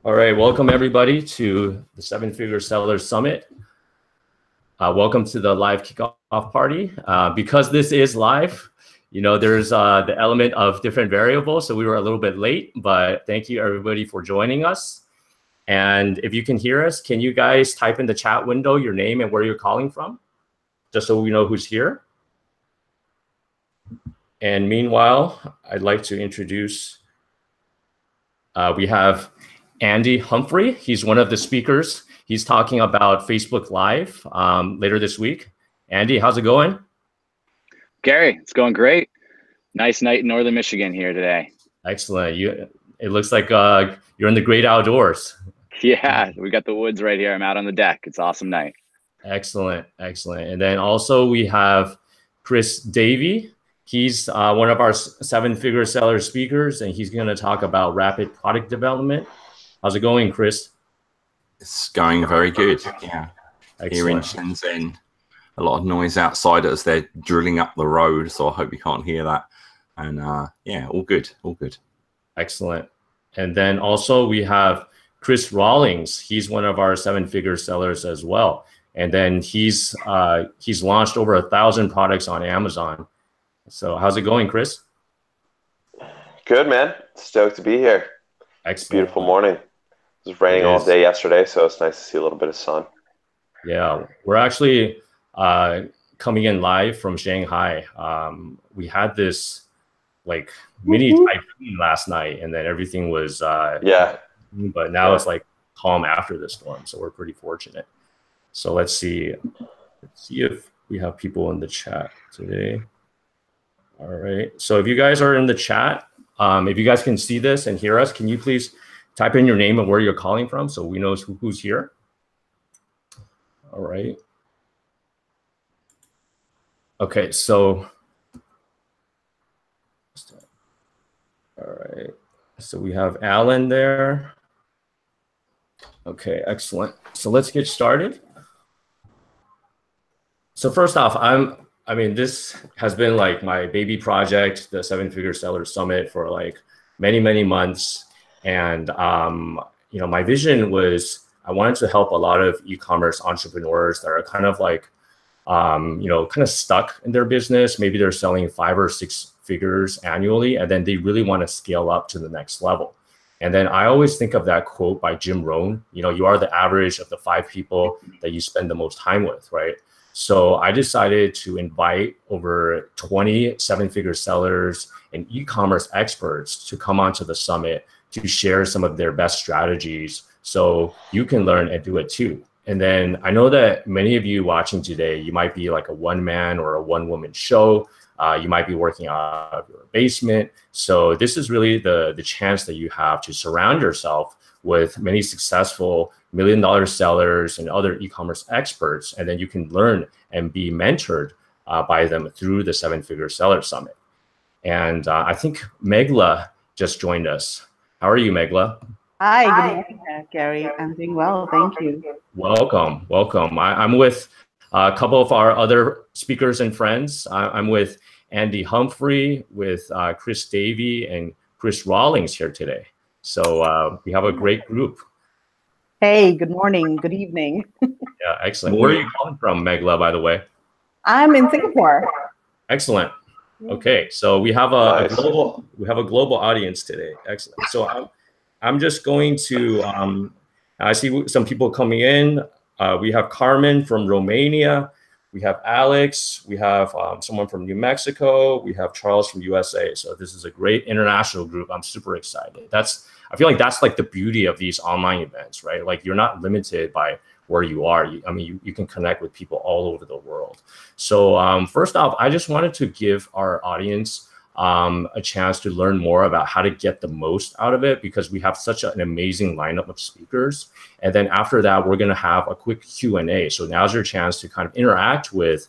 All right, welcome everybody to the Seven Figure Sellers Summit. Welcome to the live kickoff party. Because this is live, there's the element of different variables, so we were a little bit late, but thank you everybody for joining us. And if you can hear us, can you guys type in the chat window your name and where you're calling from, just so we know who's here? And meanwhile, I'd like to introduce, we have Andy Humphrey. He's one of the speakers. He's talking about Facebook Live later this week. Andy, how's it going? Gary, it's going great. Nice night in northern Michigan here today. Excellent. It looks like you're in the great outdoors. Yeah, we got the woods right here. I'm out on the deck. It's an awesome night. Excellent, excellent. And then also we have Chris Davey. He's one of our seven-figure seller speakers, and he's going to talk about rapid product development. How's it going, Chris? It's going very good. Yeah. Excellent. Here in Shenzhen, a lot of noise outside as they're drilling up the road, so I hope you can't hear that. And yeah, all good, all good. Excellent. And then also we have Chris Rawlings. He's one of our seven-figure sellers as well. And then he's launched over 1,000 products on Amazon. So how's it going, Chris? Good, man. Stoked to be here. Excellent. Beautiful morning. It was raining all day yesterday, so it's nice to see a little bit of sun. Yeah, we're actually coming in live from Shanghai. We had this like mini typhoon last night, and then everything was but now it's like calm after the storm, so we're pretty fortunate. So let's see if we have people in the chat today. All right, so if you guys are in the chat, if you guys can see this and hear us, can you please type in your name and where you're calling from so we know who's here? All right. Okay, so all right. So we have Alan there. Okay, excellent. So let's get started. So first off, I mean, this has been like my baby project, the Seven Figure Seller Summit, for like many, many months. And, my vision was I wanted to help a lot of e-commerce entrepreneurs that are kind of like, kind of stuck in their business. Maybe they're selling 5 or 6 figures annually, and then they really want to scale up to the next level. And then I always think of that quote by Jim Rohn, you are the average of the 5 people that you spend the most time with, right? So I decided to invite over 20 seven-figure sellers and e-commerce experts to come onto the summit to share some of their best strategies so you can learn and do it too. And then I know that many of you watching today, you might be like a one-man or a one-woman show. You might be working out of your basement. So this is really the chance that you have to surround yourself with many successful million-dollar sellers and other e-commerce experts, and then you can learn and be mentored by them through the Seven Figure Seller Summit. And I think Megla just joined us. How are you, Megla? Hi, good morning, Gary. I'm doing well, thank you. Welcome, welcome. I'm with a couple of our other speakers and friends. I'm with Andy Humphrey, with Chris Davey, and Chris Rawlings here today. So we have a great group. Hey, good morning, good evening. Yeah, excellent. Where are you calling from, Megla, by the way? I'm in Singapore. Excellent. Okay, so we have a global audience today. Excellent. So I'm just going to I see some people coming in. We have Carmen from Romania. We have Alex. We have someone from New Mexico. We have Charles from USA. So this is a great international group. I'm super excited. I feel like that's like the beauty of these online events, right? Like you're not limited by where you are. You can connect with people all over the world. So first off, I just wanted to give our audience a chance to learn more about how to get the most out of it, because we have such an amazing lineup of speakers. And then after that, we're going to have a quick Q&A. So now's your chance to kind of interact with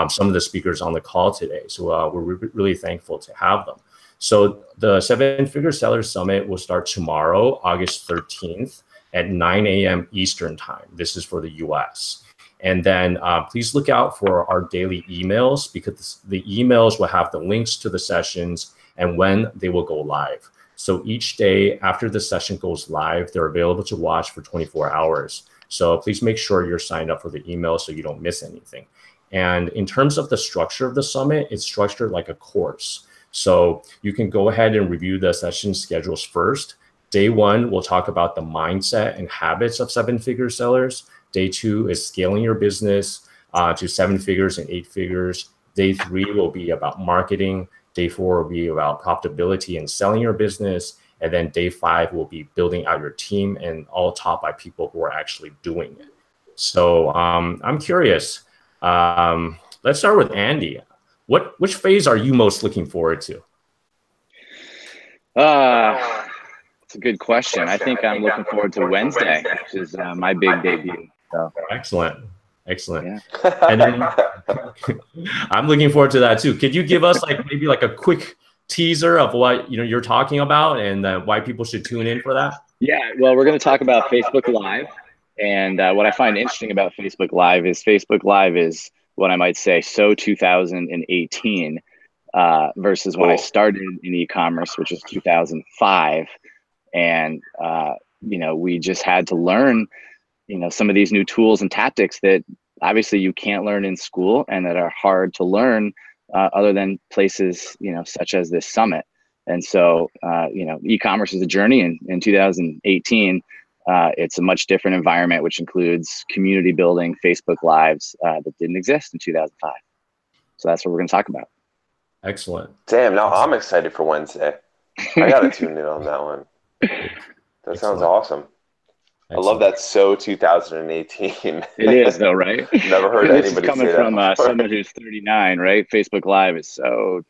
some of the speakers on the call today. So we're really thankful to have them. So the Seven Figure Seller Summit will start tomorrow, August 13th at 9 a.m. Eastern time. This is for the US. And then please look out for our daily emails, because the emails will have the links to the sessions and when they will go live. So each day after the session goes live, they're available to watch for 24 hours. So please make sure you're signed up for the email so you don't miss anything. And in terms of the structure of the summit, it's structured like a course. So you can go ahead and review the session schedules first. Day 1, we'll talk about the mindset and habits of 7-figure sellers. Day 2 is scaling your business to 7 figures and 8 figures. Day 3 will be about marketing. Day 4 will be about profitability and selling your business. And then day 5 will be building out your team, and all taught by people who are actually doing it. So I'm curious. Let's start with Andy. Which phase are you most looking forward to? It's a good question. I think I'm looking forward to Wednesday, which is my big debut. So. Excellent. Yeah. And then I'm looking forward to that too. Could you give us maybe a quick teaser of what you're talking about and why people should tune in for that? Yeah, well, we're going to talk about Facebook Live. And what I find interesting about Facebook Live is what I might say so 2018 versus when I started in e-commerce, which was 2005. And, we just had to learn, some of these new tools and tactics that obviously you can't learn in school and that are hard to learn other than places, such as this summit. And so, e-commerce is a journey in 2018. It's a much different environment, which includes community building, Facebook Lives that didn't exist in 2005. So that's what we're going to talk about. Excellent. Damn, now I'm excited for Wednesday. I got to tune in on that one. That sounds awesome. Excellent. I love that. So 2018. It is though, right? Never heard anybody coming say from that someone who's 39, right? Facebook Live is so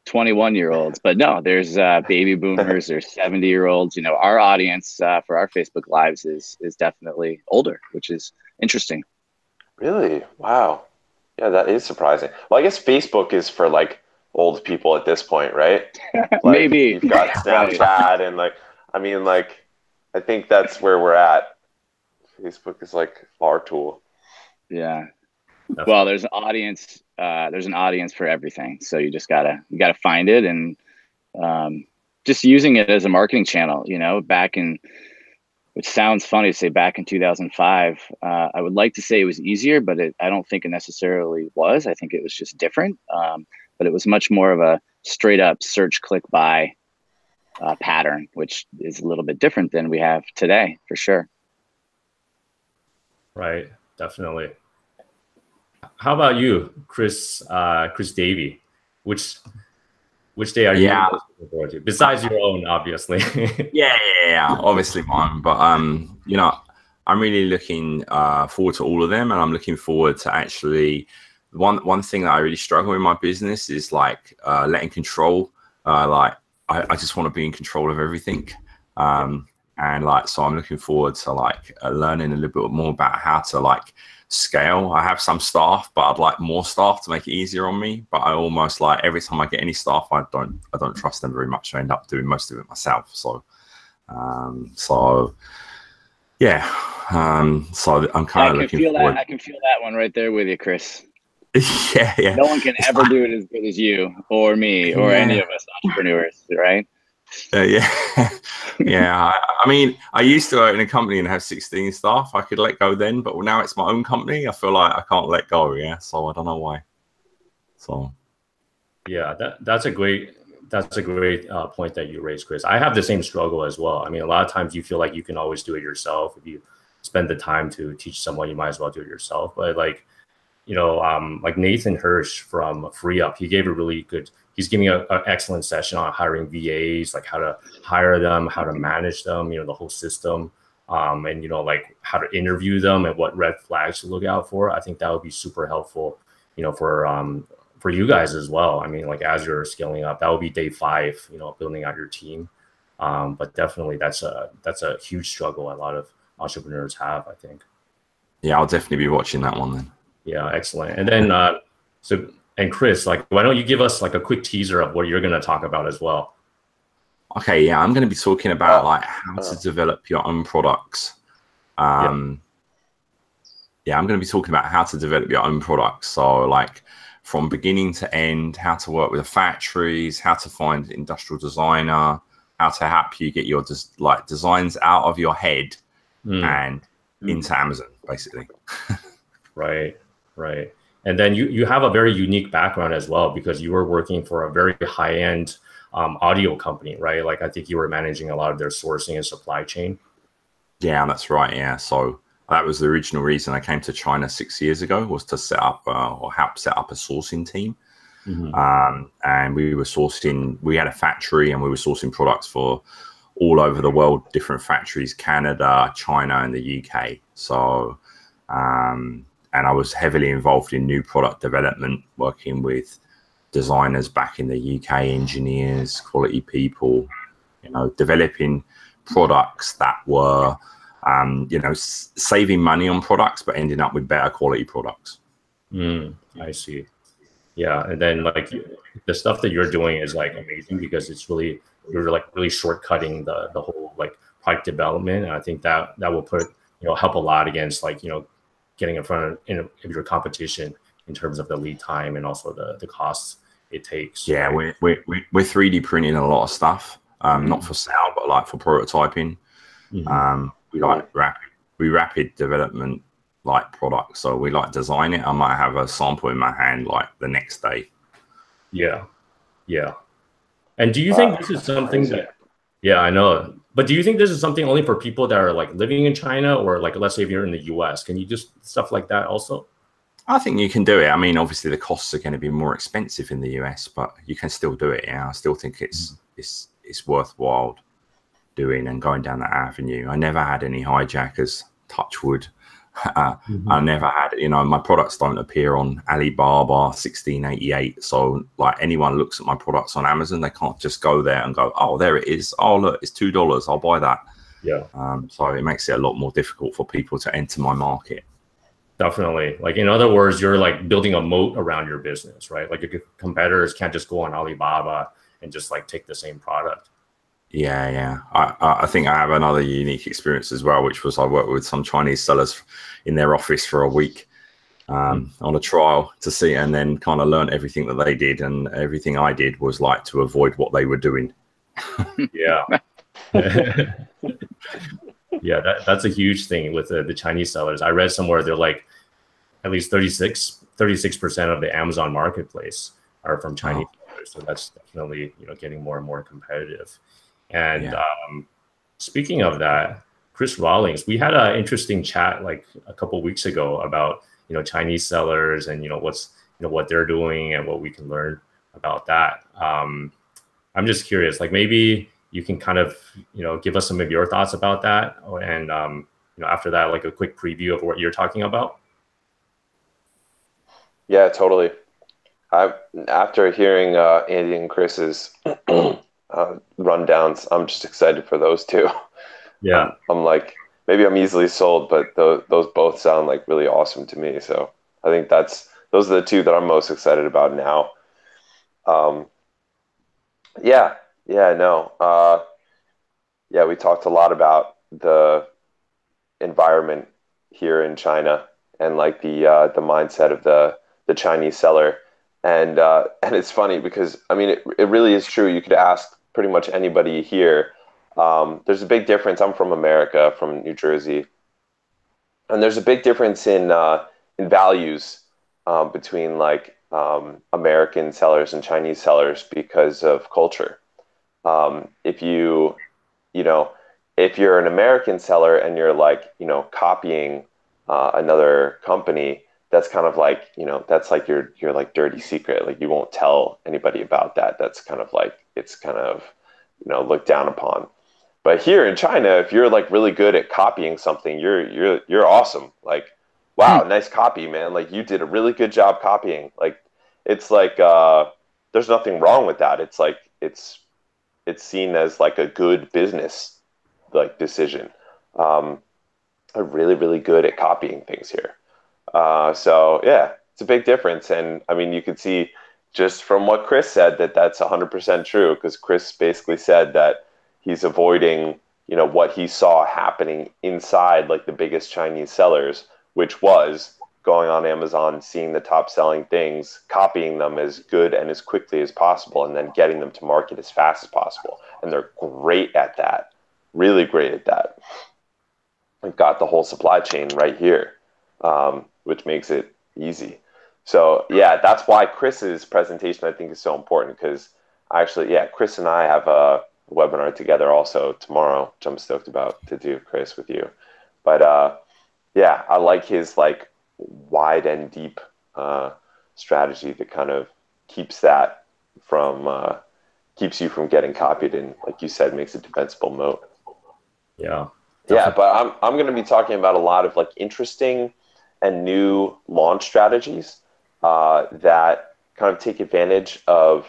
21-year-olds, but no, there's baby boomers, there's 70-year-olds. Our audience for our Facebook Lives is definitely older, which is interesting. Really? Wow. Yeah, that is surprising. Well, I guess Facebook is for old people at this point, right? Maybe. You've got Snapchat and I think that's where we're at. Facebook is our tool. Yeah. Well, there's an audience. There's an audience for everything. So you just gotta find it and just using it as a marketing channel. Which sounds funny to say back in 2005. I would like to say it was easier, but I don't think it necessarily was. I think it was just different. But it was much more of a straight up search, click, buy pattern, which is a little bit different than we have today, for sure. Right, definitely. How about you, Chris Davey? Which day are you looking forward to? Besides your own, obviously. yeah, obviously mine. But I'm really looking forward to all of them, and I'm looking forward to actually one thing that I really struggle in my business is letting control. I just want to be in control of everything. So I'm looking forward to learning a little bit more about how to scale. I have some staff, but I'd like more staff to make it easier on me. But I almost every time I get any staff, I don't trust them very much. I end up doing most of it myself. So yeah. So I'm kind of looking forward. I can feel that one right there with you, Chris. Yeah. No one can ever do it as good as you or me or any of us entrepreneurs, right? Yeah. I mean, I used to work in a company and have 16 staff. I could let go then, but now it's my own company. I feel like I can't let go. Yeah. So I don't know why. So. Yeah, that's a great point that you raised, Chris. I have the same struggle as well. I mean, a lot of times you feel like you can always do it yourself. If you spend the time to teach someone, you might as well do it yourself. But Nathan Hirsch from Free Up, he's giving an excellent session on hiring VAs, how to hire them, how to manage them, the whole system, and how to interview them and what red flags to look out for. I think that would be super helpful, for you guys as well. I mean, as you're scaling up, that would be day 5, building out your team. But definitely that's a huge struggle a lot of entrepreneurs have, I think. Yeah, I'll definitely be watching that one then. Yeah, excellent. And then, and Chris, why don't you give us a quick teaser of what you're going to talk about as well? Okay, yeah, I'm going to be talking about how to develop your own products. I'm going to be talking about how to develop your own products. So from beginning to end, how to work with the factories, how to find an industrial designer, how to help you get your designs out of your head and into Amazon, basically. Right. And then you have a very unique background as well, because you were working for a very high-end audio company, right? Like I think you were managing a lot of their sourcing and supply chain. Yeah, that's right. Yeah, so that was the original reason I came to China 6 years ago, was to set up or help set up a sourcing team. And we were sourcing. We had a factory, and we were sourcing products for all over the world, different factories, Canada, China, and the UK. So, and I was heavily involved in new product development, working with designers back in the UK, engineers, quality people, developing products that were, saving money on products, but ending up with better quality products. I see. Yeah. And then like the stuff that you're doing is like amazing, because you're like really shortcutting the whole like product development. And I think that will help a lot against like, getting in front of your competition in terms of the lead time and also the costs it takes. Yeah, right? we're 3D printing a lot of stuff, not for sale, but like for prototyping. We rapid development like products, so we like design it. I might have a sample in my hand like the next day. Yeah. And do you think this is something that? Yeah, I know. But do you think this is something only for people that are like living in China, or like, let's say if you're in the US, can you just stuff like that also? I think you can do it. I mean, obviously the costs are going to be more expensive in the US, but you can still do it. Yeah, I still think it's worthwhile doing and going down that avenue. I never had any hijackers, touch wood. I never had, my products don't appear on Alibaba 1688. So like anyone looks at my products on Amazon, they can't just go there and go, oh, there it is. Oh, look, it's $2. I'll buy that. Yeah. So it makes it a lot more difficult for people to enter my market. Definitely. Like, in other words, you're like building a moat around your business, right? Like your competitors can't just go on Alibaba and just like take the same product. Yeah. I think I have another unique experience as well, which was I worked with some Chinese sellers in their office for a week on a trial to see, and then kind of learn everything that they did, and everything I did was like to avoid what they were doing. Yeah. Yeah, that's a huge thing with the Chinese sellers. I read somewhere they're like at least 36% of the Amazon marketplace are from Chinese sellers. So that's definitely, getting more and more competitive. And speaking of that, Chris Rawlings, we had an interesting chat like a couple of weeks ago about, Chinese sellers and, what they're doing and what we can learn about that. I'm just curious, like maybe you can kind of, give us some of your thoughts about that. And, after that, like a quick preview of what you're talking about. Yeah, totally. After hearing Andy and Chris's rundowns, I'm just excited for those two. Yeah. I'm like, maybe I'm easily sold, but those both sound like really awesome to me. So I think those are the two that I'm most excited about now. We talked a lot about the environment here in China and like the mindset of the Chinese seller. And it's funny because, I mean, it really is true. You could ask pretty much anybody here. There's a big difference. I'm from America, from New Jersey. And there's a big difference in values between like American sellers and Chinese sellers because of culture. If you're an American seller and you're like, copying another company, that's kind of like, that's like your like dirty secret. Like you won't tell anybody about that. That's kind of like, it's kind of, looked down upon. But here in China, if you're like really good at copying something, you're awesome. Like, wow, nice copy, man. Like you did a really good job copying. Like, it's like, there's nothing wrong with that. It's like, it's seen as like a good business like decision. I'm really, really good at copying things here. So yeah, it's a big difference. And I mean, you could see just from what Chris said that's 100% true, because Chris basically said that he's avoiding, what he saw happening inside like the biggest Chinese sellers, which was going on Amazon, seeing the top selling things, copying them as good and as quickly as possible, and then getting them to market as fast as possible. And they're great at that, really great at that. We've got the whole supply chain right here, which makes it easy. So yeah, that's why Chris's presentation, I think, is so important, because actually, yeah, Chris and I have a webinar together also tomorrow, which I'm stoked about to do, Chris, with you. But yeah, I like his like wide and deep strategy that kind of keeps that from keeps you from getting copied, and like you said, makes a defensible moat. Yeah. Yeah, but I'm going to be talking about a lot of like interesting and new launch strategies that kind of take advantage of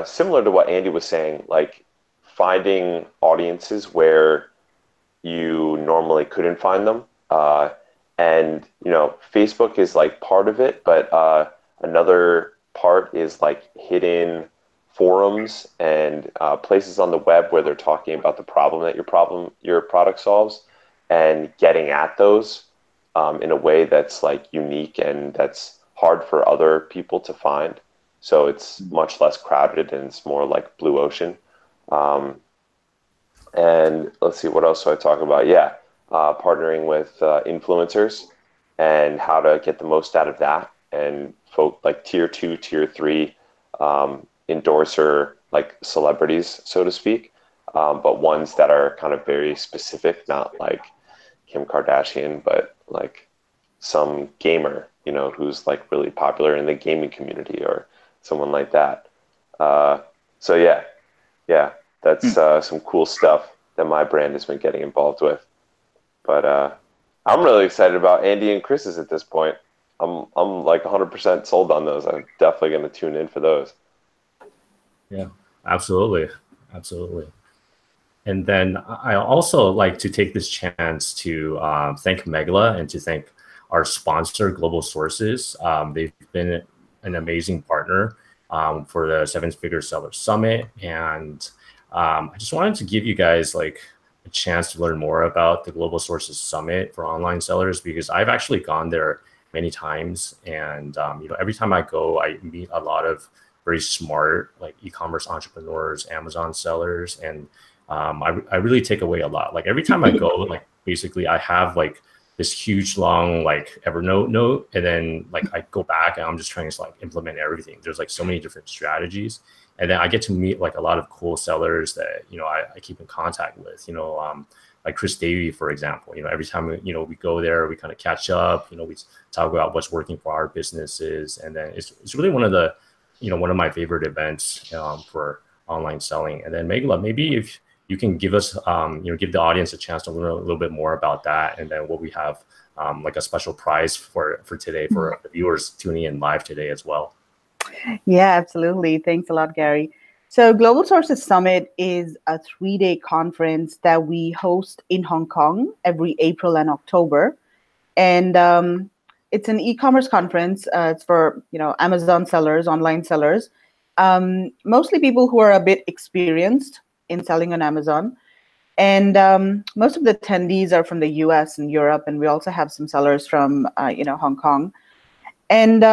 similar to what Andy was saying, like finding audiences where you normally couldn't find them. And, you know, Facebook is like part of it, but another part is like hidden forums and places on the web where they're talking about the problem that your product solves, and getting at those in a way that's like unique and that's hard for other people to find. So it's much less crowded and it's more like blue ocean. And let's see, what else do I talk about? Yeah, partnering with influencers and how to get the most out of that, and like tier 2, tier 3 endorser, like celebrities, so to speak, but ones that are kind of very specific, not like Kim Kardashian, but like some gamer, you know, who's like really popular in the gaming community or someone like that. So yeah, that's some cool stuff that my brand has been getting involved with. But I'm really excited about Andy and Chris's at this point. I'm like 100% sold on those. I'm definitely going to tune in for those. Yeah, absolutely. And then I also like to take this chance to thank Megla and to thank our sponsor, Global Sources. They've been an amazing partner for the Seven Figure Seller Summit. And I just wanted to give you guys like a chance to learn more about the Global Sources Summit for online sellers, because I've actually gone there many times. And you know, every time I go, I meet a lot of very smart like e-commerce entrepreneurs, Amazon sellers, and I really take away a lot. Like every time I go, like basically I have like this huge long like Evernote note, and then like I go back and I'm just trying to like implement everything. There's like so many different strategies, and then I get to meet like a lot of cool sellers that, you know, I keep in contact with, you know, like Chris Davey, for example. You know, every time you know we go there, we kind of catch up, you know, we talk about what's working for our businesses, and then it's really one of the, you know, one of my favorite events for online selling. And then Megla, maybe if you can give us, you know, give the audience a chance to learn a little bit more about that, and then what we have like a special prize for today for the viewers tuning in live today as well. Yeah, absolutely. Thanks a lot, Gary. So Global Sources Summit is a 3-day conference that we host in Hong Kong every April and October. And it's an e-commerce conference. It's for, you know, Amazon sellers, online sellers, mostly people who are a bit experienced in selling on Amazon. And most of the attendees are from the US and Europe, and we also have some sellers from, you know, Hong Kong. And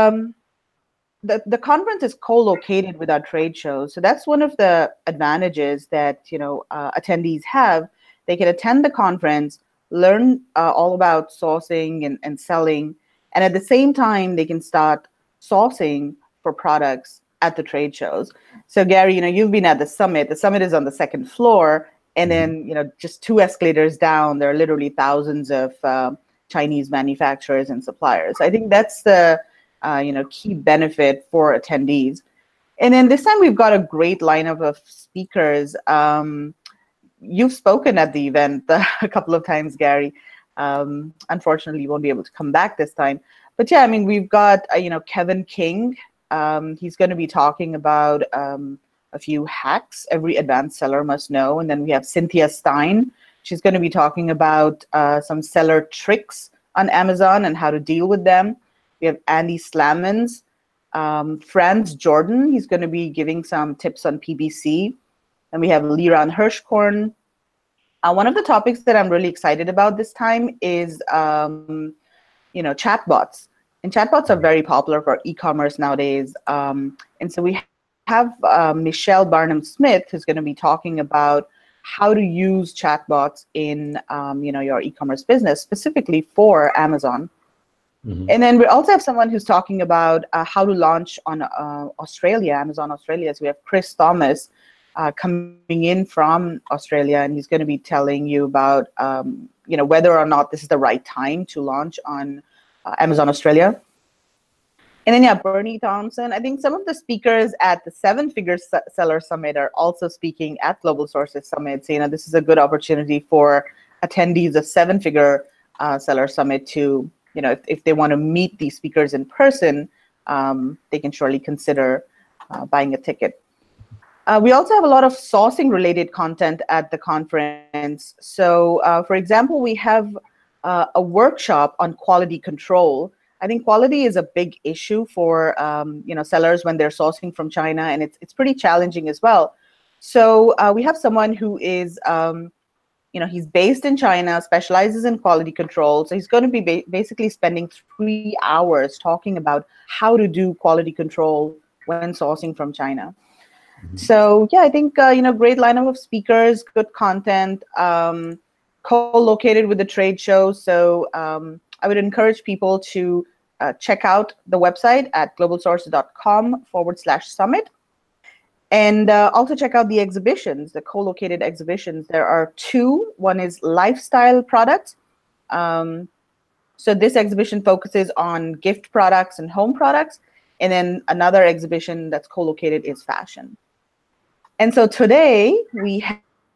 the conference is co-located with our trade shows. So that's one of the advantages that, you know, attendees have. They can attend the conference, learn all about sourcing and selling, and at the same time, they can start sourcing for products at the trade shows. So Gary, you know, you've been at the summit. The summit is on the second floor, and then, you know, just 2 escalators down, there are literally thousands of Chinese manufacturers and suppliers. I think that's the you know, key benefit for attendees. And then this time we've got a great lineup of speakers. You've spoken at the event a couple of times, Gary. Unfortunately, you won't be able to come back this time. But yeah, I mean, we've got, you know, Kevin King. He's going to be talking about a few hacks every advanced seller must know. And then we have Cynthia Stein. She's going to be talking about some seller tricks on Amazon and how to deal with them. We have Andy Slamans, Franz Jordan. He's going to be giving some tips on PPC. And we have Liran Hirschkorn. One of the topics that I'm really excited about this time is, you chatbots. And chatbots are very popular for e-commerce nowadays. And so we have Michelle Barnum-Smith, who's going to be talking about how to use chatbots in your e-commerce business, specifically for Amazon. And then we also have someone who's talking about how to launch on Australia, Amazon Australia. So we have Chris Thomas coming in from Australia, and he's going to be telling you about whether or not this is the right time to launch on Amazon Australia. And then Bernie Thompson. I think some of the speakers at the 7-Figure Seller Summit are also speaking at Global Sources Summit. So this is a good opportunity for attendees of 7-Figure Seller Summit to, if they want to meet these speakers in person, they can surely consider buying a ticket. We also have a lot of sourcing related content at the conference. So for example, we have a workshop on quality control. I think quality is a big issue for sellers when they're sourcing from China, and it's pretty challenging as well. So we have someone who is he's based in China, specializes in quality control. So he's going to be basically spending 3 hours talking about how to do quality control when sourcing from China. So I think great lineup of speakers, good content, co-located with the trade show. So I would encourage people to check out the website at globalsources.com/summit. And also check out the exhibitions, the co-located exhibitions. There are 2. One is lifestyle products. So this exhibition focuses on gift products and home products. And then another exhibition that's co-located is fashion. And so today we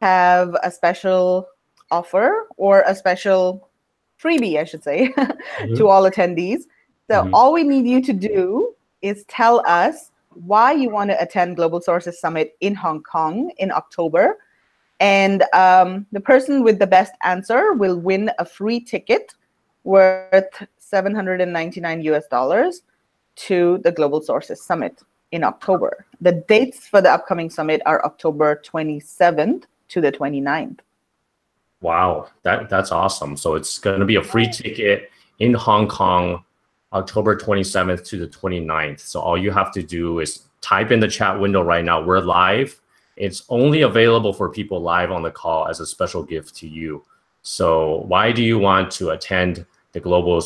have a special offer, or a special freebie, I should say, to all attendees. So all we need you to do is tell us why you want to attend Global Sources Summit in Hong Kong in October. And the person with the best answer will win a free ticket worth $799 to the Global Sources Summit in October. The dates for the upcoming summit are October 27th to the 29th. Wow, that's awesome. So it's going to be a free ticket in Hong Kong, October 27th to the 29th. So all you have to do is type in the chat window right now. We're live. It's only available for people live on the call as a special gift to you. So why do you want to attend the Global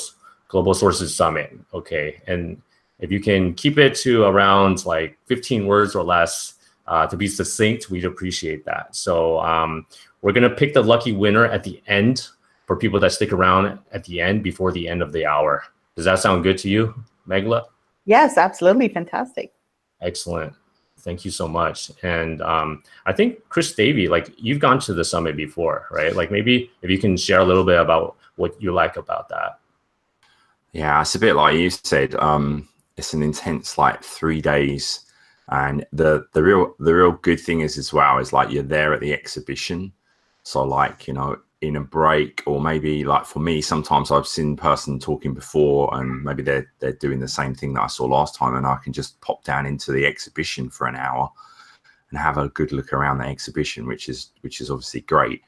Sources Summit? Okay, and if you can keep it to around like 15 words or less to be succinct, we'd appreciate that. So we're going to pick the lucky winner at the end for people that stick around at the end before the end of the hour. Does that sound good to you, Megla? Yes, absolutely. Fantastic. Excellent. Thank you so much. And I think, Chris Davey, like you've gone to the summit before, right? Like maybe if you can share a little bit about what you like about that. Yeah, it's a bit like you said. It's an intense 3 days. And the real good thing is as well is like you're there at the exhibition. So in a break, or maybe for me, sometimes I've seen person talking before and maybe they're doing the same thing that I saw last time, and I can just pop down into the exhibition for an hour and have a good look around the exhibition, which is obviously great.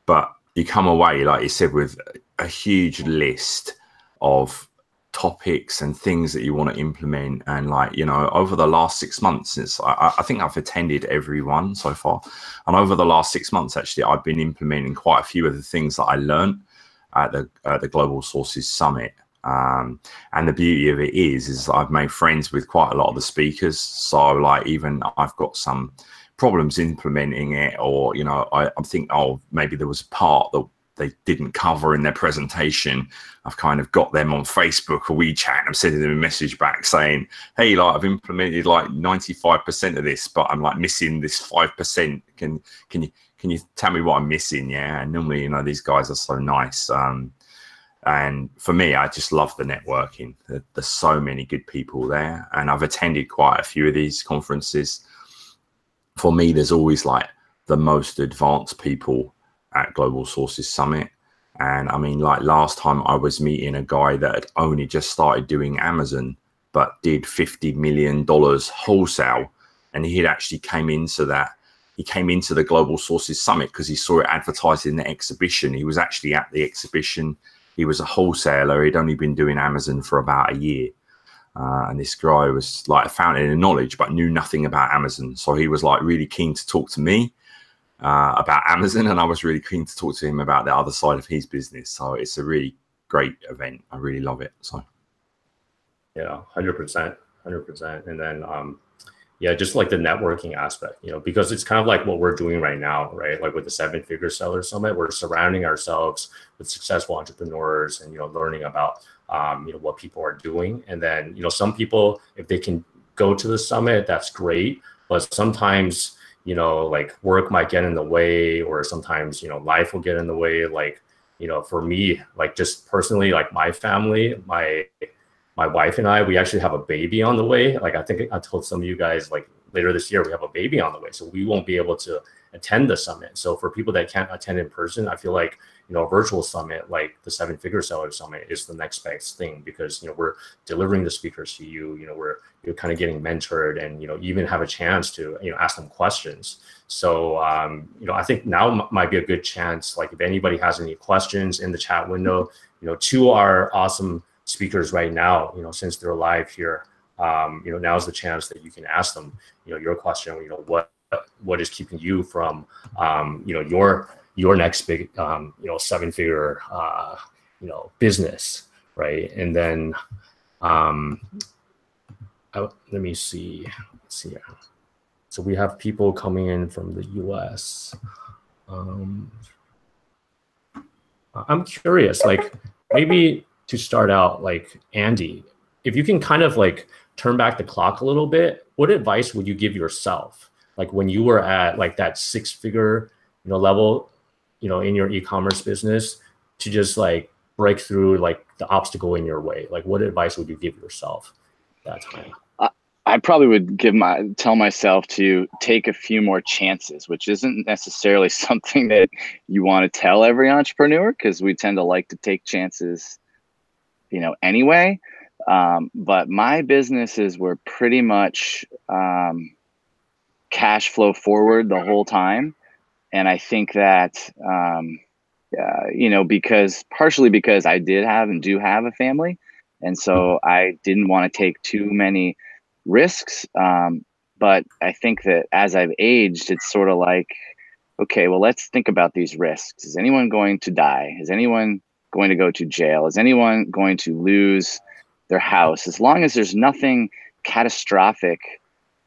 But you come away, like you said, with a huge list of topics and things that you want to implement. And over the last 6 months, since I think I've attended every one so far, and over the last 6 months actually I've been implementing quite a few of the things that I learned at the Global Sources Summit. And the beauty of it is I've made friends with quite a lot of the speakers, so even I've got some problems implementing it, or I think maybe there was a part that they didn't cover in their presentation. I've kind of got them on Facebook or WeChat, and I'm sending them a message back saying, hey, I've implemented 95% of this, but I'm missing this 5%. Can you tell me what I'm missing? Yeah. And normally, these guys are so nice. And for me, I just love the networking. There's so many good people there. And I've attended quite a few of these conferences. For me, there's always the most advanced people at Global Sources Summit. And I mean, last time I was meeting a guy that had only just started doing Amazon, but did $50 million wholesale. And he had actually came into the Global Sources Summit because he saw it advertised in the exhibition. He was actually at the exhibition. he was a wholesaler. He'd only been doing Amazon for about a year. And this guy was like a fountain of knowledge, but knew nothing about Amazon. So he was like really keen to talk to me about Amazon, and I was really keen to talk to him about the other side of his business. So it's a really great event. I really love it. So yeah, 100%. And then yeah, just like the networking aspect, because it's kind of like what we're doing right now, right? Like with the 7-Figure Seller Summit, we're surrounding ourselves with successful entrepreneurs and, learning about, what people are doing. And then, some people, if they can go to the summit, that's great. But sometimes, like work might get in the way, or sometimes, life will get in the way. Like, for me, like just personally, like my family, my wife and I, we actually have a baby on the way. Like I think I told some of you guys, like later this year, we have a baby on the way. So we won't be able to attend the summit. So for people that can't attend in person, I feel like, a virtual summit like the 7-Figure Seller Summit is the next best thing, because, we're delivering the speakers to you, you're kind of getting mentored, and, you even have a chance to, ask them questions. So, I think now might be a good chance. Like if anybody has any questions in the chat window, to our awesome speakers right now, since they're live here, now's the chance that you can ask them, your question, what is keeping you from, your next big, 7-figure, business, right? And then, let me see. Let's see. So we have people coming in from the US. I'm curious, like maybe to start out, like Andy, if you can kind of like turn back the clock a little bit, what advice would you give yourself? Like when you were at like that 6-figure, level, in your e-commerce business, to just like break through like the obstacle in your way? Like what advice would you give yourself that time? I probably would tell myself to take a few more chances, which isn't necessarily something that you want to tell every entrepreneur, because we tend to like to take chances, anyway. But my businesses were pretty much cash flow forward the whole time. And I think that, partially because I did have and do have a family. And so I didn't want to take too many risks. But I think that as I've aged, it's sort of like, okay, well, let's think about these risks. Is anyone going to die? Is anyone going to go to jail? Is anyone going to lose their house? As long as there's nothing catastrophic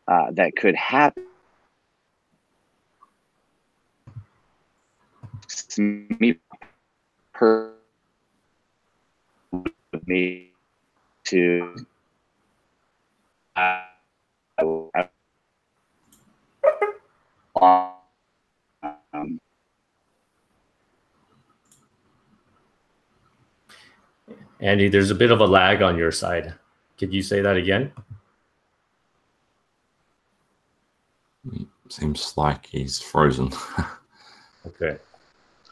that could happen, me to Andy, there's a bit of a lag on your side. Could you say that again? Seems like he's frozen. Okay.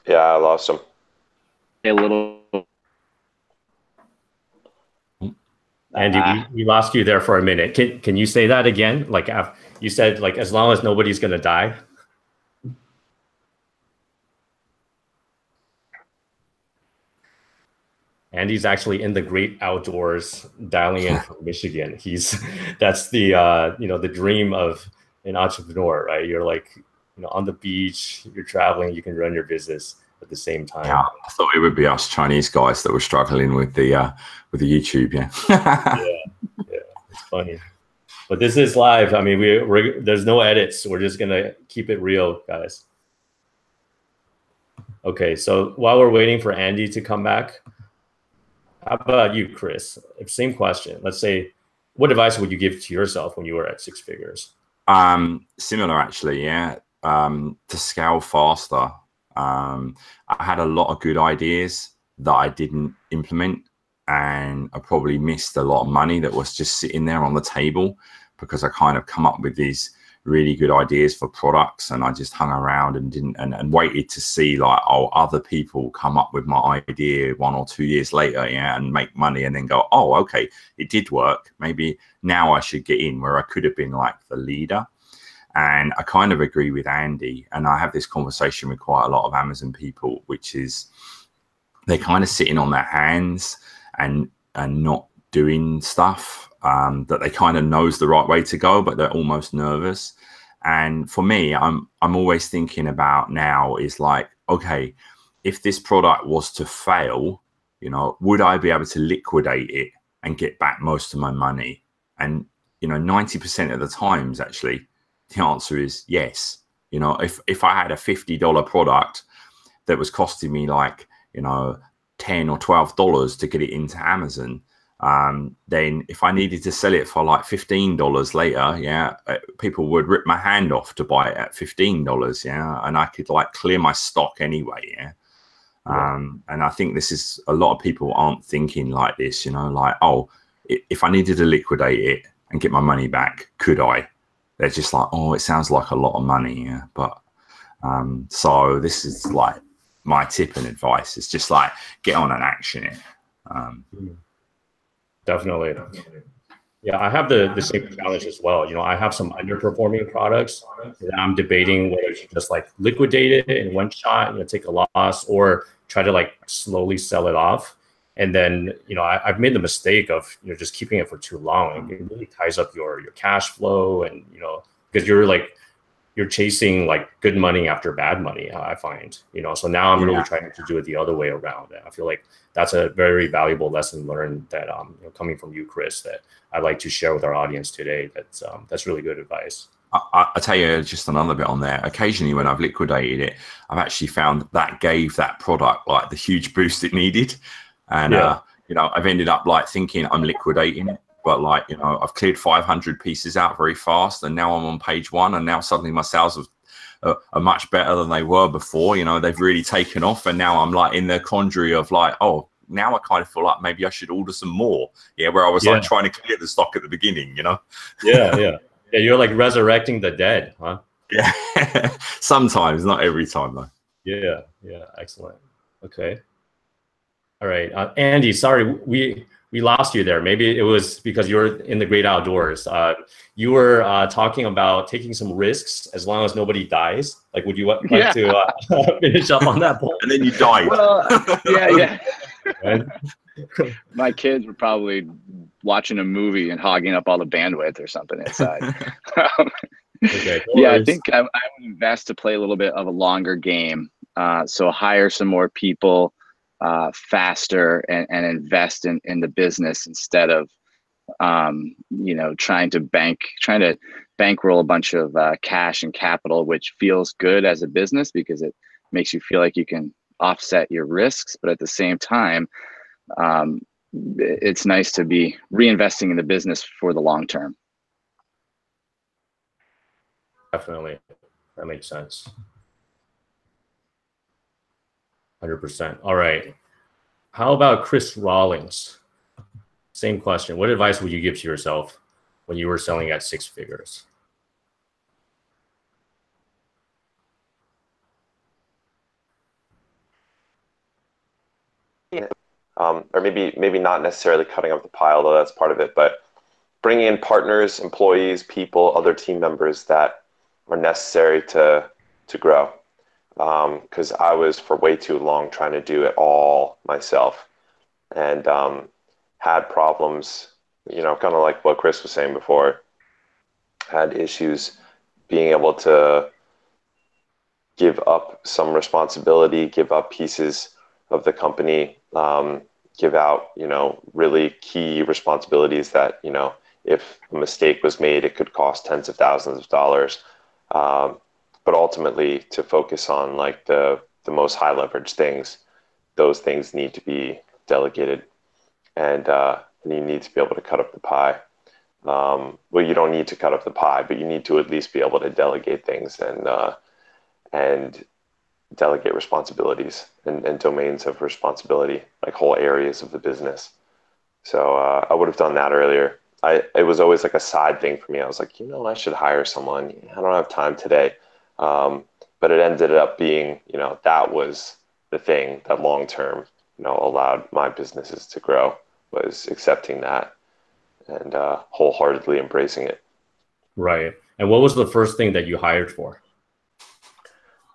Yeah, I lost him. A little. Andy, we lost you there for a minute. Can you say that again? Like you said, like as long as nobody's gonna die. Andy's actually in the great outdoors, dialing in from Michigan. That's the the dream of an entrepreneur, right? You're like on the beach, you're traveling, you can run your business at the same time. Yeah, I thought it would be us Chinese guys that were struggling with the YouTube. Yeah. yeah, it's funny, but this is live. I mean, there's no edits. We're just gonna keep it real, guys. Okay, so while we're waiting for Andy to come back, how about you, Chris? Same question. Let's say, what advice would you give to yourself when you were at 6 figures? Similar, actually. Yeah. To scale faster. I had a lot of good ideas that I didn't implement, and I probably missed a lot of money that was just sitting there on the table because I kind of come up with these really good ideas for products, and I just hung around and didn't and waited to see like, oh, other people come up with my idea 1 or 2 years later, yeah, and make money, and then go, oh, okay, it did work. Maybe now I should get in, where I could have been like the leader. And I kind of agree with Andy, and I have this conversation with quite a lot of Amazon people, which is they're kind of sitting on their hands and not doing stuff that they kind of knows the right way to go, but they're almost nervous. And for me, I'm always thinking about now is like, okay, if this product was to fail, you know, would I be able to liquidate it and get back most of my money? And, you know, 90% of the times, actually, the answer is yes. You know, if I had a $50 product that was costing me like, you know, $10 or $12 to get it into Amazon, then if I needed to sell it for like $15 later, yeah, people would rip my hand off to buy it at $15, yeah, and I could like clear my stock anyway, yeah. And I think this is, a lot of people aren't thinking like this, you know, like, oh, if I needed to liquidate it and get my money back, could I? They're just like, oh, it sounds like a lot of money, yeah. But so this is like my tip and advice. It's just like, get on and action it. Definitely. Yeah, I have the same challenge as well. You know, I have some underperforming products that I'm debating whether to just like liquidate it in one shot, you know, take a loss, or try to like slowly sell it off. And then, you know, I've made the mistake of, you know, just keeping it for too long. It really ties up your cash flow, and, you know, because you're chasing like good money after bad money, I find, you know. So now I'm really trying to do it the other way around. And I feel like that's a very valuable lesson learned that, you know, coming from you, Chris, that I'd like to share with our audience today. That's really good advice. I tell you just another bit on there. Occasionally when I've liquidated it, I've actually found that gave that product like the huge boost it needed. And, you know, I've ended up like thinking I'm liquidating it, but like, you know, I've cleared 500 pieces out very fast, and now I'm on page 1, and now suddenly my sales are much better than they were before. You know, they've really taken off, and now I'm like in the quandary of like, oh, now I kind of feel like maybe I should order some more. Yeah, where I was like trying to clear the stock at the beginning, you know? Yeah, you're like resurrecting the dead, huh? Yeah, sometimes, not every time though. Yeah, excellent. Okay. All right, Andy, sorry, we lost you there. Maybe it was because you were in the great outdoors. You were talking about taking some risks as long as nobody dies. Like, would you like to finish up on that point? And then you died. Well, yeah. My kids were probably watching a movie and hogging up all the bandwidth or something inside. Okay, yeah, I think I would invest to play a little bit of a longer game. So hire some more people faster and invest in the business instead of you know, trying to bankroll a bunch of cash and capital, which feels good as a business because it makes you feel like you can offset your risks, but at the same time, it's nice to be reinvesting in the business for the long term. Definitely, that makes sense. 100%. All right. How about Chris Rawlings? Same question. What advice would you give to yourself when you were selling at 6 figures? Or maybe not necessarily cutting up the pile, though that's part of it, but bringing in partners, employees, people, other team members that are necessary to grow. Because I was for way too long trying to do it all myself, and had problems, you know, kind of like what Chris was saying before, had issues being able to give up some responsibility, give up pieces of the company, give out, you know, really key responsibilities that, you know, if a mistake was made, it could cost tens of thousands of dollars. But ultimately, to focus on like the most high leverage things, those things need to be delegated, and you need to be able to cut up the pie. Well, you don't need to cut up the pie, but you need to at least be able to delegate things and delegate responsibilities and domains of responsibility, like whole areas of the business. So I would have done that earlier. It was always like a side thing for me. I was like, you know, I should hire someone. I don't have time today. But it ended up being, you know, that was the thing that long term, you know, allowed my businesses to grow, was accepting that and wholeheartedly embracing it. Right. And what was the first thing that you hired for?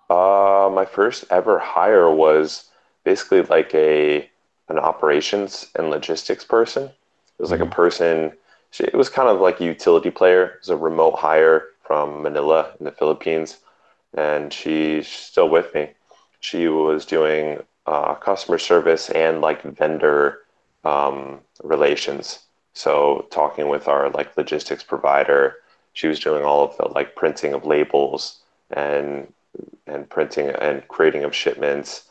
My first ever hire was basically like an operations and logistics person. It was like a person. It was kind of like a utility player. It was a remote hire from Manila in the Philippines, and she's still with me. She was doing customer service and like vendor relations. So talking with our like logistics provider, she was doing all of the like printing of labels and printing and creating of shipments.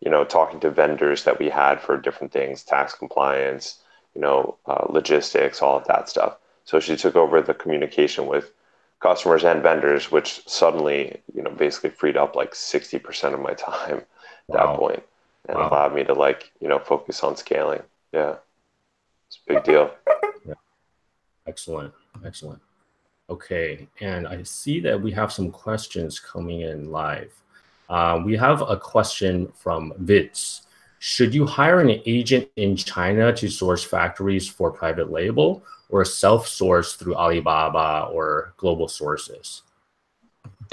You know, talking to vendors that we had for different things, tax compliance, you know, logistics, all of that stuff. So she took over the communication with customers and vendors, which suddenly, you know, basically freed up like 60% of my time at that point, and allowed me to like, you know, focus on scaling. Yeah, it's a big deal. Yeah. Excellent. Excellent. Okay. And I see that we have some questions coming in live. We have a question from Vitz. Should you hire an agent in China to source factories for private label, or self-source through Alibaba or global sources?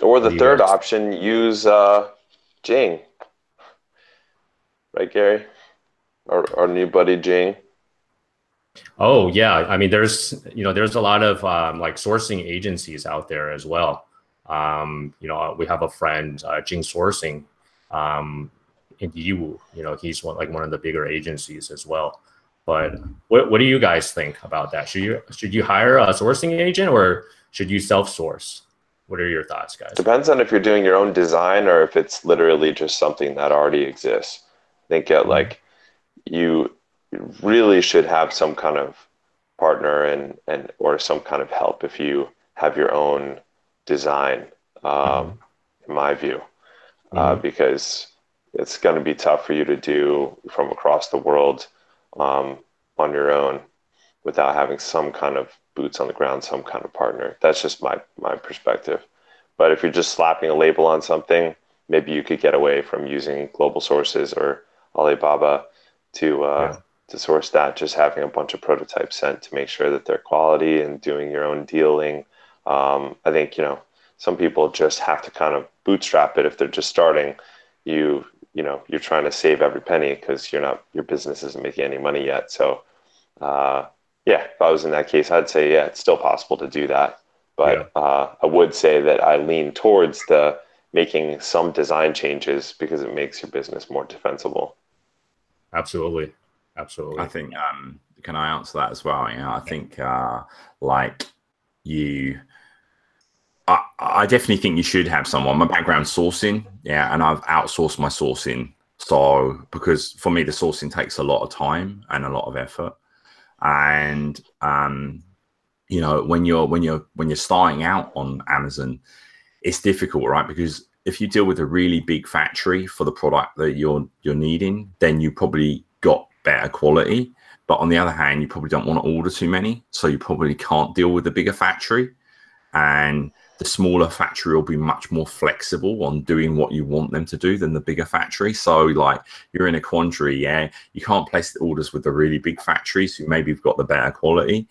Or the third option, use Jing. Right, Gary? Our new buddy Jing. Oh yeah, I mean, there's a lot of like sourcing agencies out there as well. You know, we have a friend, Jing Sourcing, in Yiwu. You know, he's one of the bigger agencies as well. But what do you guys think about that? Should you hire a sourcing agent, or should you self-source? What are your thoughts, guys? Depends on if you're doing your own design or if it's literally just something that already exists. I think like you really should have some kind of partner and or some kind of help if you have your own design, in my view, because it's going to be tough for you to do from across the world on your own without having some kind of boots on the ground, some kind of partner. That's just my perspective. But if you're just slapping a label on something, maybe you could get away from using global sources or Alibaba to source that, just having a bunch of prototypes sent to make sure that they're quality and doing your own dealing. I think, you know, some people just have to kind of bootstrap it if they're just starting. You know, you're trying to save every penny because your business isn't making any money yet. So, yeah, if I was in that case, I'd say, yeah, it's still possible to do that. But I would say that I lean towards the making some design changes because it makes your business more defensible. Absolutely. Absolutely. I think, can I answer that as well? You know, I think like I definitely think you should have someone. My background sourcing, and I've outsourced my sourcing. So because for me, the sourcing takes a lot of time and a lot of effort. And you know, when you're starting out on Amazon, it's difficult, right? Because if you deal with a really big factory for the product that you're needing, then you probably got better quality. But on the other hand, you probably don't want to order too many, so you probably can't deal with the bigger factory. And the smaller factory will be much more flexible on doing what you want them to do than the bigger factory. So like you're in a quandary, you can't place the orders with the really big factories who maybe have got the better quality,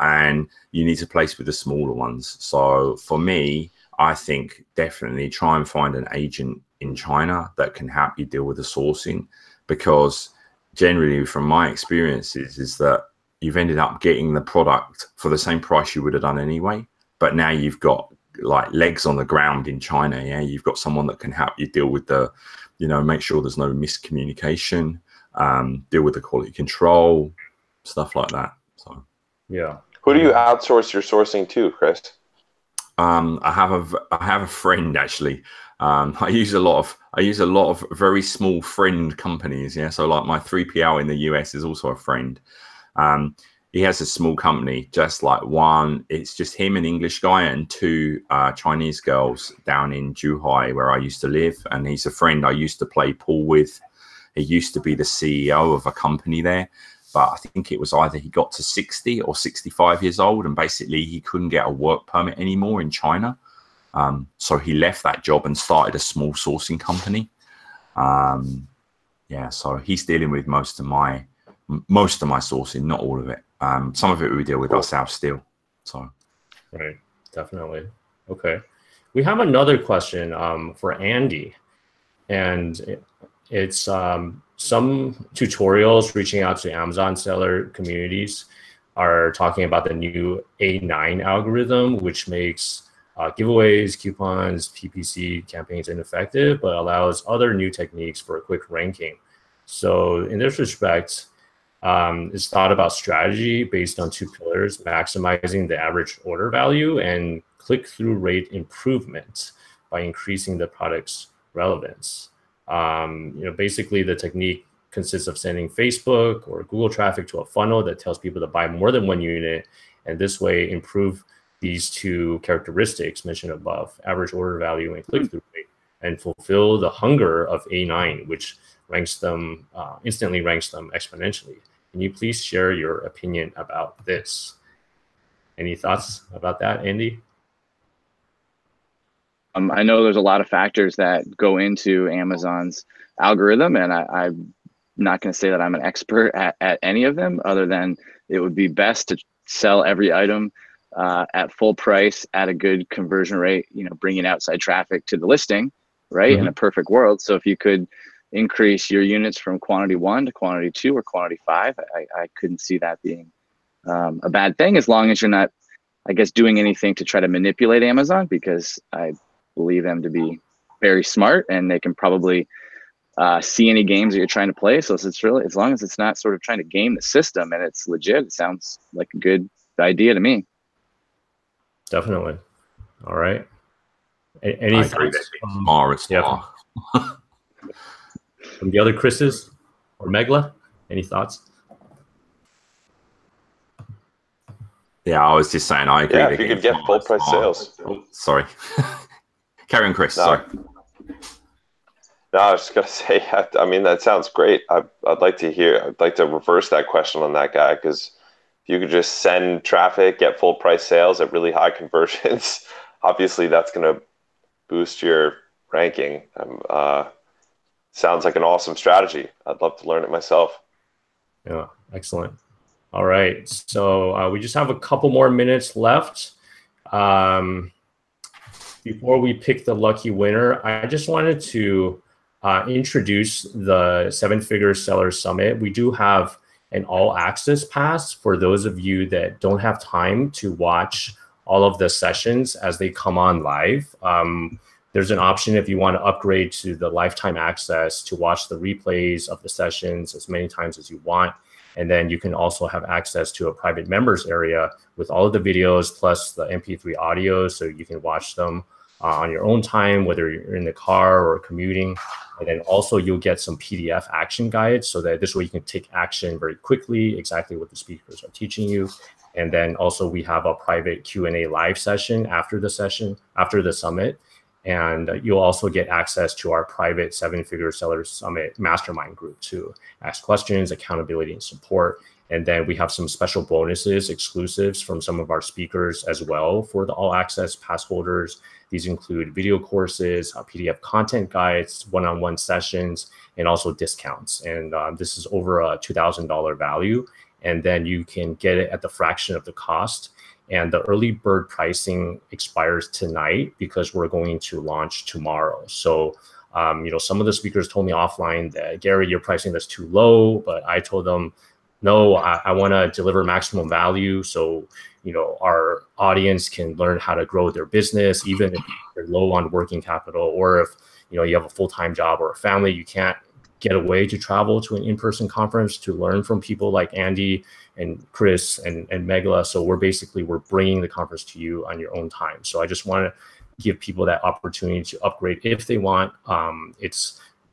and you need to place with the smaller ones. So for me, I think definitely try and find an agent in China that can help you deal with the sourcing, because generally from my experiences is that you've ended up getting the product for the same price you would have done anyway. But now you've got like legs on the ground in China. You've got someone that can help you deal with the, you know, make sure there's no miscommunication, deal with the quality control, stuff like that. So, yeah. Who do you outsource your sourcing to, Chris? I have a friend actually. I use a lot of very small friend companies. So like my 3PL in the US is also a friend. He has a small company, just like one. It's just him, an English guy, and two Chinese girls down in Zhuhai, where I used to live. And he's a friend I used to play pool with. He used to be the CEO of a company there, but I think it was either he got to 60 or 65 years old, and basically he couldn't get a work permit anymore in China. So he left that job and started a small sourcing company. So he's dealing with most of my sourcing, not all of it. Some of it we deal with ourselves still. So, right, definitely. Okay, we have another question for Andy, and It's some tutorials reaching out to Amazon seller communities are talking about the new A9 algorithm, which makes giveaways, coupons, PPC campaigns ineffective, but allows other new techniques for a quick ranking. So in this respect, it's thought about strategy based on two pillars: maximizing the average order value and click-through rate improvement by increasing the product's relevance. Basically the technique consists of sending Facebook or Google traffic to a funnel that tells people to buy more than one unit, and this way improve these two characteristics mentioned above, average order value and click-through rate, and fulfill the hunger of A9, which ranks them instantly ranks them exponentially. Can you please share your opinion about this? Any thoughts about that, Andy? I know there's a lot of factors that go into Amazon's algorithm, and I'm not going to say that I'm an expert at any of them, other than it would be best to sell every item at full price at a good conversion rate, bringing outside traffic to the listing, right? In a perfect world. So if you could increase your units from quantity 1 to quantity 2 or quantity 5, I couldn't see that being a bad thing, as long as you're not, I guess, doing anything to try to manipulate Amazon, because I believe them to be very smart and they can probably see any games that you're trying to play. So it's really, as long as it's not sort of trying to game the system and it's legit, it sounds like a good idea to me. Definitely. All right. Any thoughts? Yeah. From the other Chris's or Megla, any thoughts? Yeah, I was just saying, I agree. Yeah, if you could get full price sales. Oh, sorry. Carry on, Chris. Sorry. No, I was just gonna say. I mean, that sounds great. I'd like to reverse that question on that guy, because if you could just send traffic, get full price sales at really high conversions, obviously that's gonna boost your ranking. Sounds like an awesome strategy. I'd love to learn it myself. Yeah, excellent. All right, so we just have a couple more minutes left. Before we pick the lucky winner, I just wanted to introduce the Seven Figure Seller Summit. We do have an all access pass for those of you that don't have time to watch all of the sessions as they come on live. There's an option if you want to upgrade to the lifetime access to watch the replays of the sessions as many times as you want. And then you can also have access to a private members area with all of the videos plus the MP3 audio, so you can watch them on your own time, whether you're in the car or commuting. And then also you'll get some PDF action guides, so that this way you can take action very quickly, exactly what the speakers are teaching you. And then also we have a private Q&A live session after the summit. And you'll also get access to our private Seven Figure Seller Summit mastermind group to ask questions, accountability, and support. And then we have some special bonuses, exclusives from some of our speakers as well for the all access pass holders. These include video courses, PDF content guides, one-on-one sessions, and also discounts. And this is over a $2,000 value. And then you can get it at the fraction of the cost. And the early bird pricing expires tonight because we're going to launch tomorrow. So, some of the speakers told me offline that, Gary, your pricing that's too low, but I told them, no, I want to deliver maximum value. So, our audience can learn how to grow their business, even if they're low on working capital, or if, you have a full-time job or a family, you can't get away to travel to an in-person conference to learn from people like Andy and Chris and Megla. So we're bringing the conference to you on your own time. So I just want to give people that opportunity to upgrade if they want.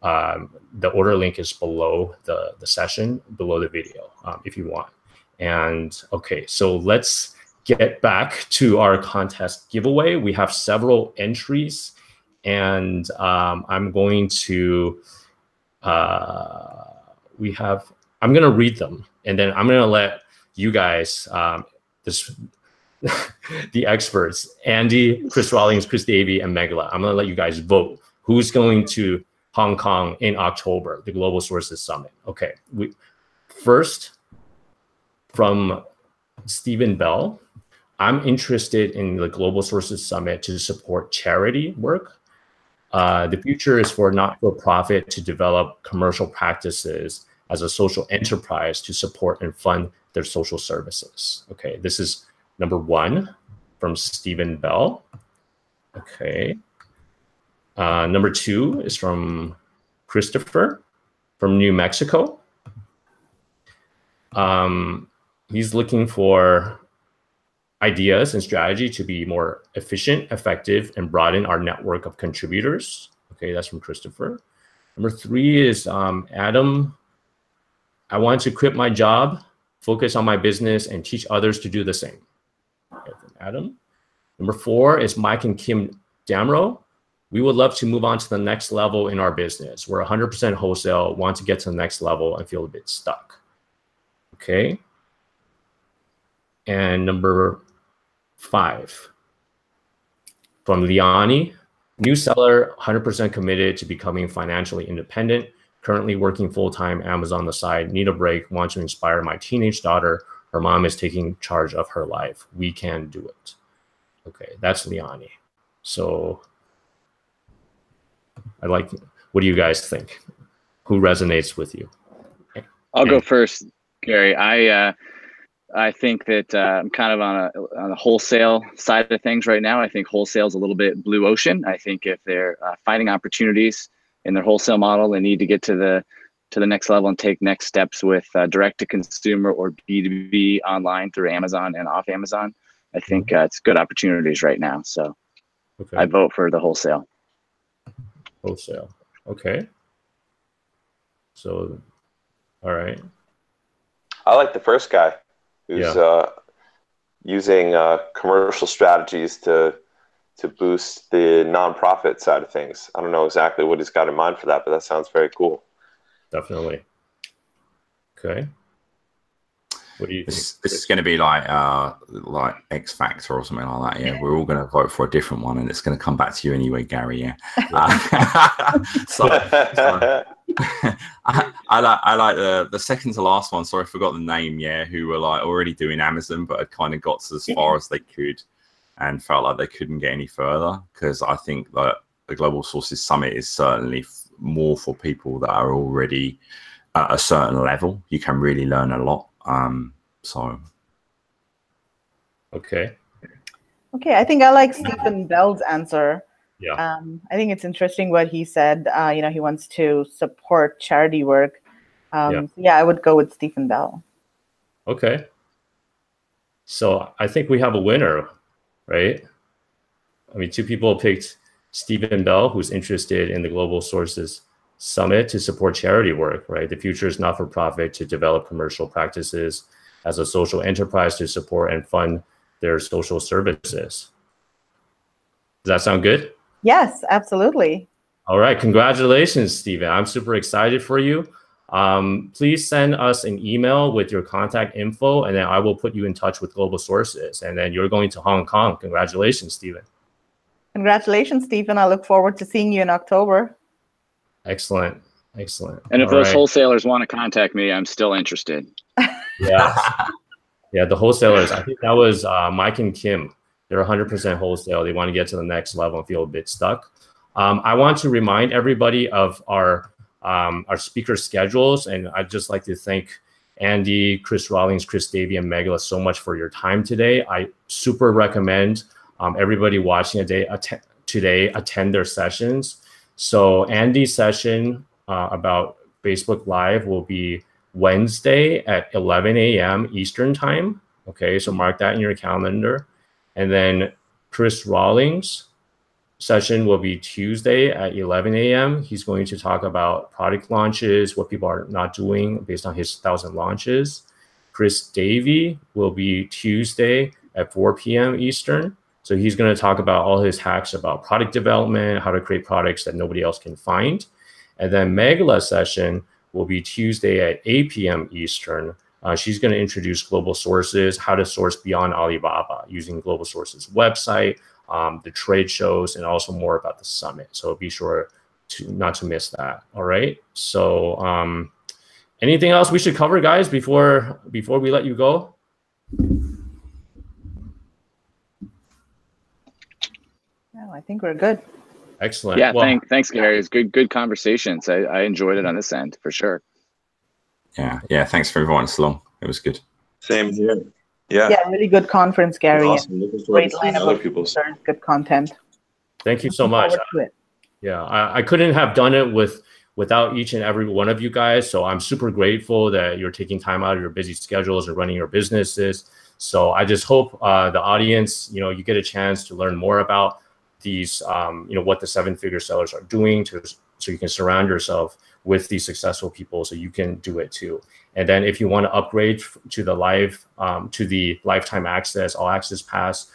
The order link is below the session, below the video, if you want. And okay, so let's get back to our contest giveaway. We have several entries, and I'm going to I'm going to read them, and then I'm going to let you guys, the experts, Andy, Chris Rawlings, Chris Davey, and Megla, I'm going to let you guys vote who's going to Hong Kong in October, the Global Sources Summit. Okay, first from Stephen Bell, I'm interested in the Global Sources Summit to support charity work. The future is for not-for-profit to develop commercial practices as a social enterprise to support and fund their social services. Okay, this is number 1 from Stephen Bell. Okay. Number 2 is from Christopher from New Mexico. He's looking for ideas and strategy to be more efficient, effective, and broaden our network of contributors. Okay, that's from Christopher. Number 3 is Adam. I want to quit my job, focus on my business, and teach others to do the same. Okay, from Adam. Number 4 is Mike and Kim Damro. We would love to move on to the next level in our business. We're 100% wholesale, want to get to the next level and feel a bit stuck. Okay. And number 5 from Liani, new seller, 100% committed to becoming financially independent, currently working full-time Amazon on the side, need a break, want to inspire my teenage daughter. Her mom is taking charge of her life. We can do it. Okay, that's Liani. So what do you guys think? Who resonates with you? I'll go first, Gary. I think that I'm kind of on a wholesale side of things right now. I think wholesale is a little bit blue ocean. I think if they're finding opportunities in their wholesale model, they need to get to the next level and take next steps with direct to consumer or B2B online through Amazon and off Amazon. I think it's good opportunities right now. So okay. I vote for the wholesale. Wholesale. Okay. So, all right. I like the first guy who's using commercial strategies to boost the nonprofit side of things. I don't know exactly what he's got in mind for that, but that sounds very cool. Definitely. Okay. What do you think? This is going to be like X Factor or something like that. Yeah, we're all going to vote for a different one, and it's going to come back to you anyway, Gary. Yeah. I like the second to last one. Sorry, I forgot the name. Yeah, who were like already doing Amazon, but had kind of got to as far as they could, and felt like they couldn't get any further. Because I think that the Global Sources Summit is certainly more for people that are already at a certain level. You can really learn a lot. Okay, I think I like Stephen Bell's answer. Yeah. I think it's interesting what he said. He wants to support charity work. I would go with Stephen Bell. Okay. So I think we have a winner, right? I mean, 2 people picked Stephen Bell, who's interested in the Global Sources Summit to support charity work, right? The future is not for profit to develop commercial practices as a social enterprise to support and fund their social services. Does that sound good? Yes, absolutely. All right. Congratulations, Stephen. I'm super excited for you. Please send us an email with your contact info, and then I will put you in touch with Global Sources. And then you're going to Hong Kong. Congratulations, Stephen. Congratulations, Stephen. I look forward to seeing you in October. Excellent. Excellent. And if those wholesalers want to contact me, I'm still interested. Yeah. Yeah, the wholesalers. I think that was Mike and Kim. They're 100% wholesale. They want to get to the next level and feel a bit stuck. I want to remind everybody of our speaker schedules, and I'd just like to thank Andy, Chris Rawlings, Chris Davey, and Megla so much for your time today. I super recommend everybody watching today attend their sessions. So Andy's session about Facebook Live will be Wednesday at 11 a.m. Eastern time. Okay, so mark that in your calendar. And then Chris Rawlings' session will be Tuesday at 11 a.m. He's going to talk about product launches, what people are not doing based on his 1,000 launches. Chris Davey will be Tuesday at 4 p.m. Eastern. So he's going to talk about all his hacks about product development, how to create products that nobody else can find. And then Megla's session will be Tuesday at 8 p.m. Eastern. She's going to introduce Global Sources, how to source beyond Alibaba using Global Sources website, the trade shows, and also more about the summit. So be sure not to miss that. All right. So anything else we should cover, guys, before we let you go? No, I think we're good. Excellent. Yeah, well, thanks, Gary. It's good conversations. I enjoyed it on this end for sure. Yeah. Thanks for inviting us along. It was good. Same here. Yeah. Yeah, really good conference, Gary. Awesome. Looking forward Great to seeing lineup other of people's. speakers, good content. thank you so Looking much. forward to it. Yeah, I couldn't have done it without each and every one of you guys. So I'm super grateful that you're taking time out of your busy schedules and running your businesses. So I just hope the audience, you get a chance to learn more about these, what the 7-figure sellers are doing so you can surround yourself with these successful people so you can do it too. And then if you want to upgrade to the lifetime access, all access pass,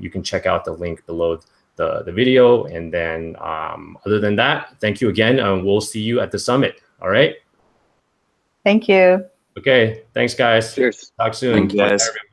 you can check out the link below the video. And then other than that, thank you again. And we'll see you at the summit. All right. Thank you. Okay. Thanks, guys. Cheers. Talk soon. Thank you, guys. Bye, everybody.